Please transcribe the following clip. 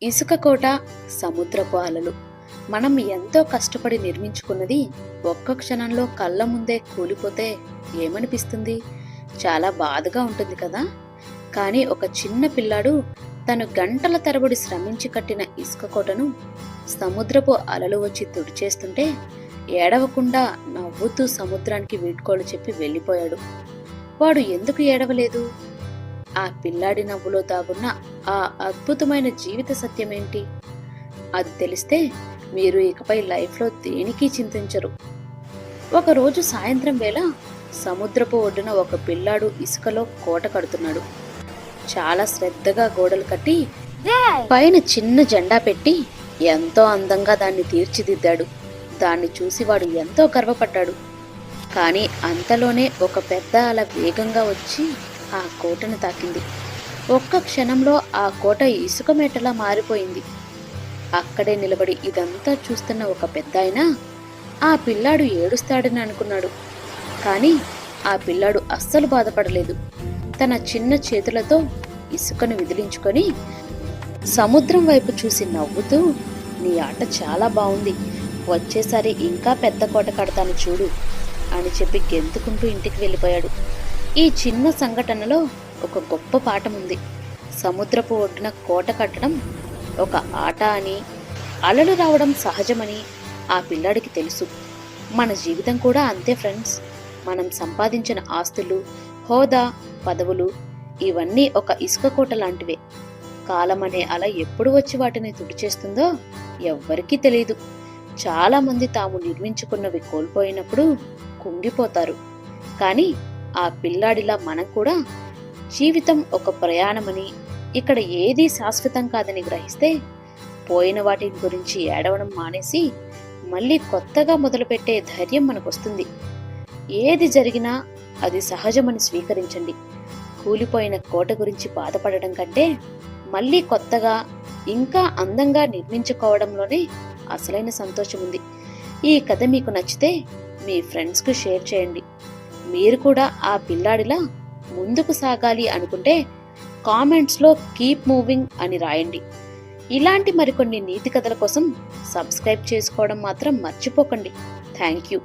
ఇసుక కోట, సముద్రపు అలలు మనం ఎంతో కష్టపడి నిర్మించుకున్నది ఒక్క క్షణంలో కళ్ళ ముందే కూలిపోతే ఏమనిపిస్తుంది? చాలా బాధగా ఉంటుంది కదా. కానీ ఒక చిన్న పిల్లాడు తను గంటల తరబడి శ్రమించి కట్టిన ఇసుక కోటను సముద్రపు అలలు వచ్చి తుడిచేస్తుంటే ఏడవకుండా నవ్వుతూ సముద్రానికి వీడ్కోలు చెప్పి వెళ్ళిపోయాడు. వాడు ఎందుకు ఏడవలేదు? ఆ పిల్లాడి నవ్వులో దాగున్న ఆ అద్భుతమైన జీవిత సత్యమేంటి? అది తెలిస్తే మీరు ఇకపై లైఫ్లో దేనికి చింతించరు. ఒకరోజు సాయంత్రం వేళ సముద్రపు ఒడ్డున ఒక పిల్లాడు ఇసుకలో కోట కడుతున్నాడు. చాలా శ్రద్ధగా గోడలు కట్టి పైన చిన్న జెండా పెట్టి ఎంతో అందంగా దాన్ని తీర్చిదిద్దాడు. దాన్ని చూసి వాడు ఎంతో గర్వపడ్డాడు. కానీ అంతలోనే ఒక పెద్ద అల వేగంగా వచ్చి ఆ కోటను తాకింది. ఒక్క క్షణంలో ఆ కోట ఇసుక మేటలా మారిపోయింది. అక్కడే నిలబడి ఇదంతా చూస్తున్న ఒక పెద్దాయన ఆ పిల్లాడు ఏడుస్తాడని అనుకున్నాడు. కానీ ఆ పిల్లాడు అస్సలు బాధపడలేదు. తన చిన్న చేతులతో ఇసుకను విదిలించుకొని సముద్రం వైపు చూసి నవ్వుతూ, నీ ఆట చాలా బాగుంది, వచ్చేసారి ఇంకా పెద్ద కోట కడతాను చూడు అని చెప్పి గెంతుకుంటూ ఇంటికి వెళ్ళిపోయాడు. ఈ చిన్న సంఘటనలో ఒక గొప్ప పాఠం ఉంది. సముద్రపు ఒడ్డున కోట కట్టడం ఒక ఆట అని, అలలు రావడం సహజమని ఆ పిల్లాడికి తెలుసు. మన జీవితం కూడా అంతే ఫ్రెండ్స్. మనం సంపాదించిన ఆస్తులు, హోదా, పదవులు ఇవన్నీ ఒక ఇసుక కోట లాంటివే. కాలం అనే అల ఎప్పుడు వచ్చి వాటిని తుడిచేస్తుందో ఎవ్వరికీ తెలియదు. చాలా మంది తాము నిర్మించుకున్నవి కోల్పోయినప్పుడు కుంగిపోతారు. కానీ ఆ పిల్లాడిలా మనం కూడా జీవితం ఒక ప్రయాణమని, ఇక్కడ ఏదీ శాశ్వతం కాదని గ్రహిస్తే పోయిన వాటి గురించి ఏడవడం మానేసి మళ్ళీ కొత్తగా మొదలుపెట్టే ధైర్యం మనకొస్తుంది. ఏది జరిగినా అది సహజమని స్వీకరించండి. కూలిపోయిన కోట గురించి బాధపడడం కంటే మళ్ళీ కొత్తగా ఇంకా అందంగా నిర్మించుకోవడంలోనే అసలైన సంతోషం ఉంది. ఈ కథ మీకు నచ్చితే మీ ఫ్రెండ్స్కు షేర్ చేయండి. మీరు కూడా ఆ పిల్లాడిలా ముందుకు సాగాలి అనుకుంటే కామెంట్స్లో కీప్ మూవింగ్ అని రాయండి. ఇలాంటి మరికొన్ని నీతి కథల కోసం సబ్స్క్రైబ్ చేసుకోవడం మాత్రం మర్చిపోకండి. Thank you.